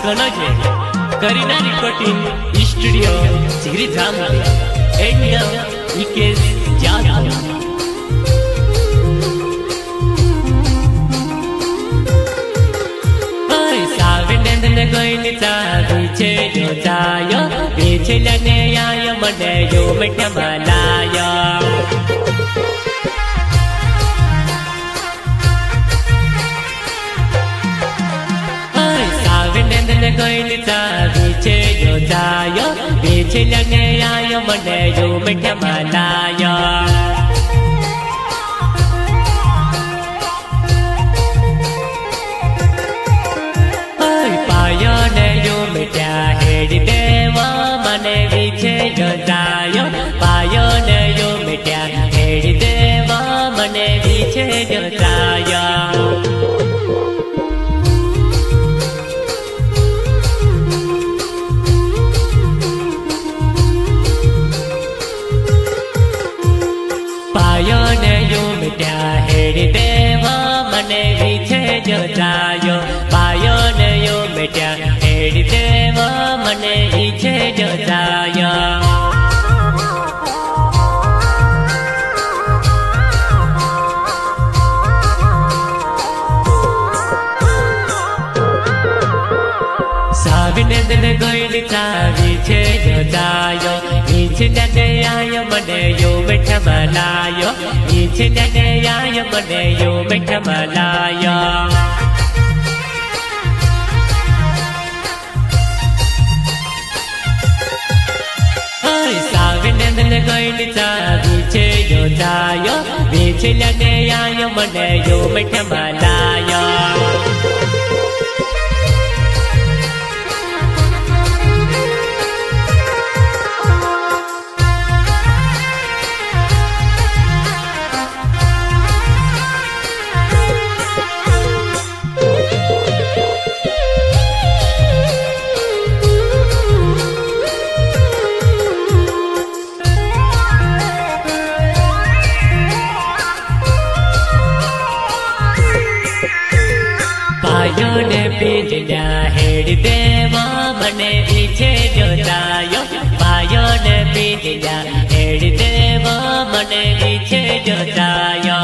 कनो छे करीना रिकॉर्डिंग स्टूडियो चिगरी जाम एंड इकेस जात साविनंदन गोइनी चावी छे जो जायो पीछे लने आयो मने यो मिठा मलायो साविनंदन गोइनी चावी छे जो जायो पीछे लने आयो मने यो मिठा मलायो देवा मने विचे जो जायो पायो ने यो मिट्या हेड़ देवा मने विचे जो जायो पायो ने यो मिट्या हेड़ देवा मने विचे जो जायो पायो ने यो मिट्या हेड़ देवा मने इच्छे जो जायो साविनंदन गोइनी चावी छे जो जायो इच्छे ने आयो मने यो मिठा मलायो इच्छे ने आयो मने यो मिठा मलायो साविनंदन गोइनी चावी छे जो जायो पीछे लने आयो मने यो मिठा मलायो पायो ने पीजला हेड़ देवा मने विचे जो जायो पायो ने पीजला हेड़ देवा मने विचे जो जायो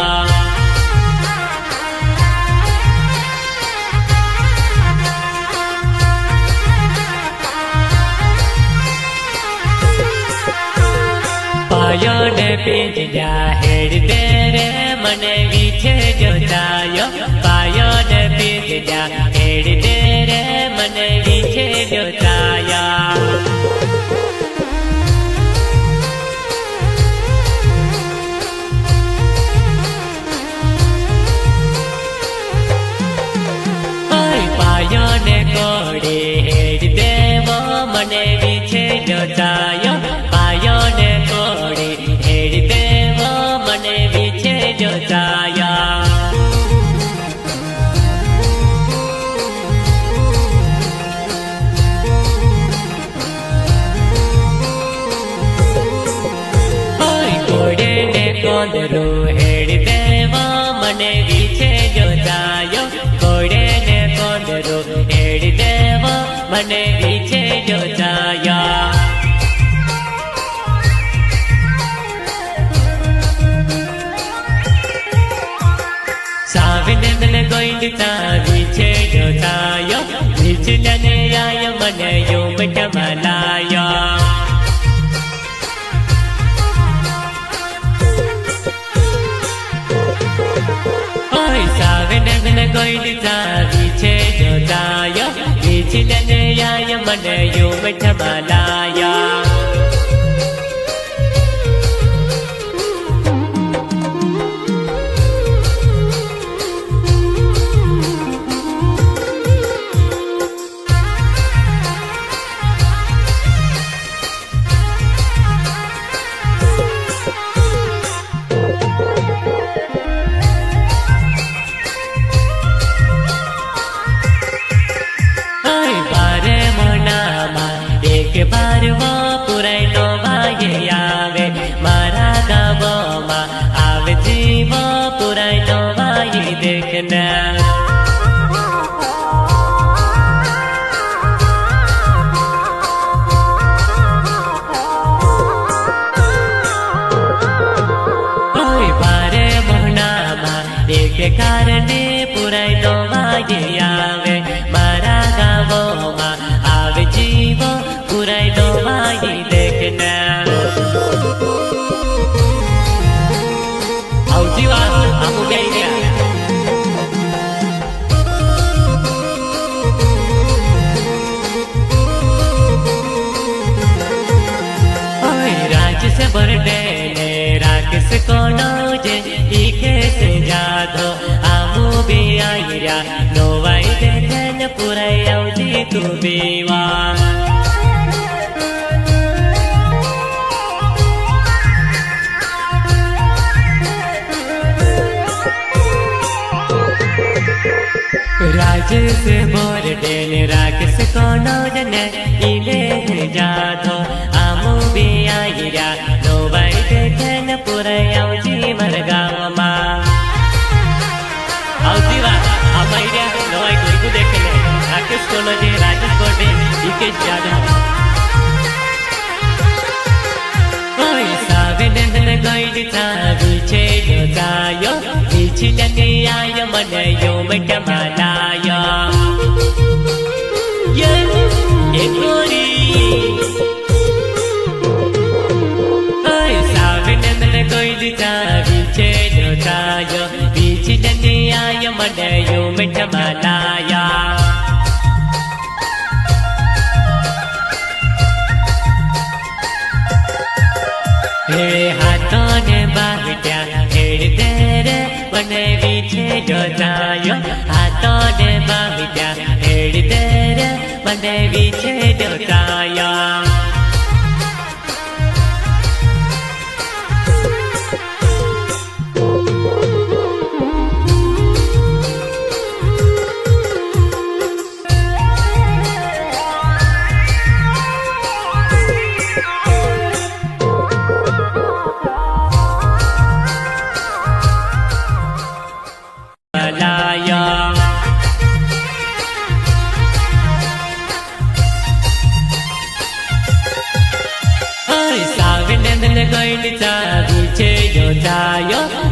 पायो ने पीजला हेड़ देवे मने विचे जो जायो पायो ने पीजला हेड़ देरे मने विचे जो जायो पायो ने कोड़े हेड़ देवो मने विचे जो जायो पायो ने कोड़े हेड़ देवो मने विचे जो जायो कोडरो हेड़ देवा मने विचे जो जायो कोड़े ने कोडरो हेड़ देवा मने विचे जो जायो साविनंदन गोइनी चावी छे जो जायो विचे लने आयो मने यो मिठा मलायो साविनंदन गोइनी चावी छे जो जायो विचे लने आयो मने यो मिठा मलायो बार वो पुराई नो भागे आवे मारा गावो मा आवे जीवो पुराई नो भाई देखना કે કારણે પુરાય નો વાગે આવે મારા ગામોમાં આવે જીવો પુરાય નો વાગે દેખના આવ જીવા આમુ ગઈ ગયા से बरडे ने राकेश को नौजे इके से जाधो आमू भी आयरा नोवाई देखन पुराई औजी तू बीवा राजेश बरडे ने राकेश को नौजे ने इले जाधो आमू भी आयरा नोवाई देखन पुराई औजी मरगावમાં औजी वा અમાઈરા નોવાઈ ગુરગુ દેખને રાકેશ કોલોજે રાજેશ કોટે ઇકેશ જાદવ કોઈ સાવે નંદન ગઈડ થાવી છે જોતાયો વિચિલને આય મને યો મટમાલાયો યે એ ગોરી कोई विचे जोतायो बीच आय मडयो मिठ मनाया हे हाथों ने बाहट्या हेड़ तेरे मने बीचे जोतायो हाथों ने बाहट्या हेड़ तेरे मने बीचे जोतायो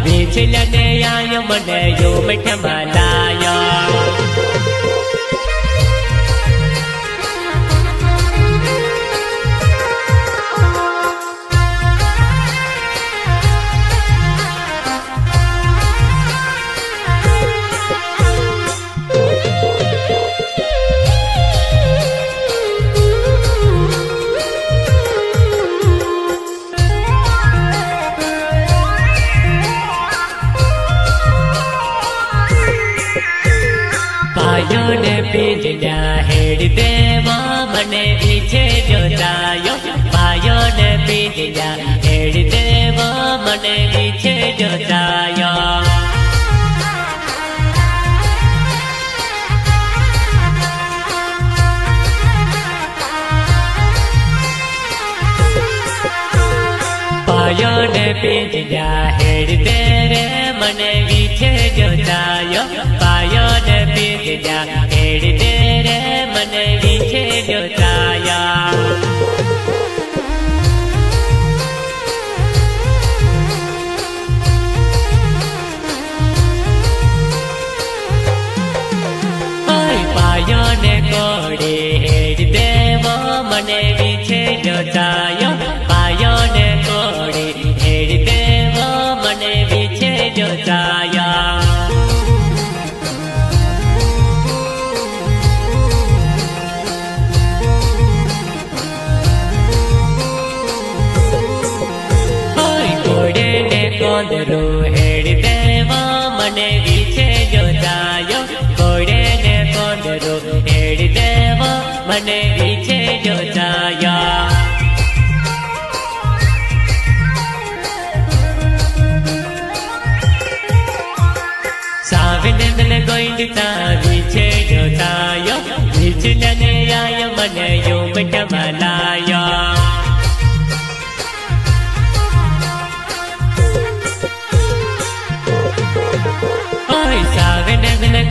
विचलने आय मने यो मिठ मनाया हेड़ देवा मने पीछे जोतायो पायो ने पीछे हेड़ देवा मने पीछे जोतायो पायो ने पीछे हेड़ देरे मने पीछे जोतायो पायो ने पीछे हेड़ देरे मने पीछे जोताया पायो ने कोड़े हेड़ देवो मने पीछे जोतायो पायो ने कोड़े हेड़ देवो मने पीछे जोताया कोंदरो हेड़ देवा मने पीछे जोतायो कोड़े ने कोंदरो हेड़ देवा मने पीछे जोताया साविनंदन गोइंडता पीछे जोतायो विचलने आय मने यो मिठ मनाया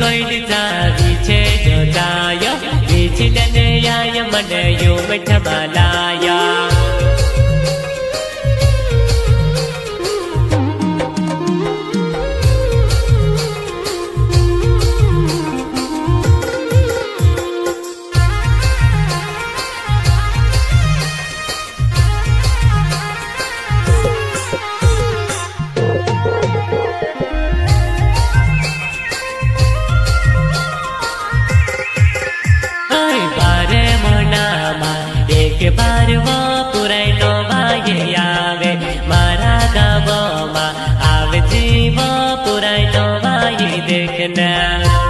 कोइंडता पीछे जोतायो विचलने आय मने यो मिठ मनाया પાડવો પુરાઈનો વાયે આવે મારા ગામમાં આવે જીવો પુરાઈનો વાયે દેખના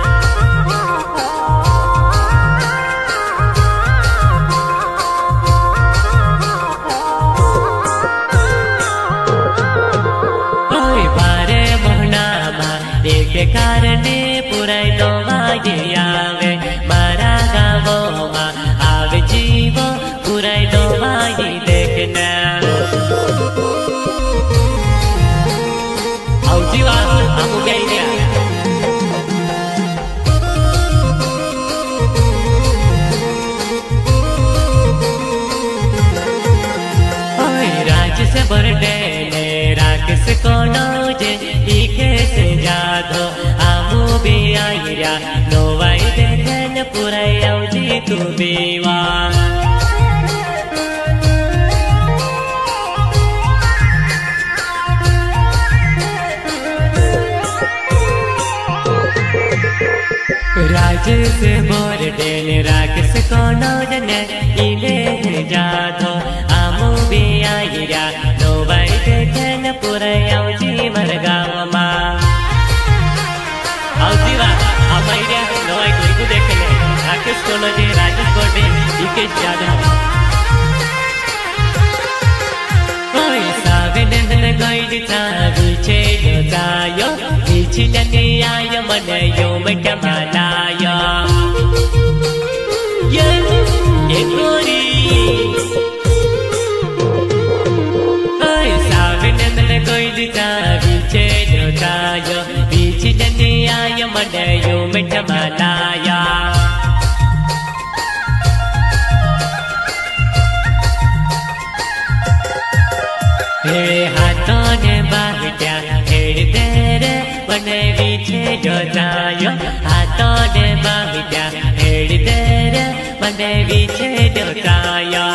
કારણે પુરાઈનો વાયે આવે મારા ગામમાં આવે જીવો પુરાઈનો વાયે દેખના આવ જીવા આમ ગઈ ગયા રાજસ બરડે ને રાક્ષસ કોનો જે ઈકે સે જાધો આમુ બે આયરા નોવાઈ દેખન પુરાઈ આવજી તું બેવા રાજસ બોરડે ને રાક્ષસ કોનો જને ઈલે જાધો આમુ બે આયરા નોવાઈ દેખન પુરાઈ આવજી મરગાવમાં આવજીવા આ મહિના નવાઈ કોઈ દેખે ને રાકેશ કોનો જે રાજેશ બોર્ડે ઈકેશ જાદવ કોઈ સાવે નંદન ગઈ થાવી છે જોતાયો ઈછી નની આય મને યો મટમાલાયો એ ગોરી કોઈ સાવે નંદન ગઈ થાવી છે જોતાયો आय मडयो मिठ मनाया हे हाथों ने बाहट्या हेड़ दे रे मने पीछे जो जायो हाथों ने बाहट्या हेड़ दे रे मने पीछे जो जायो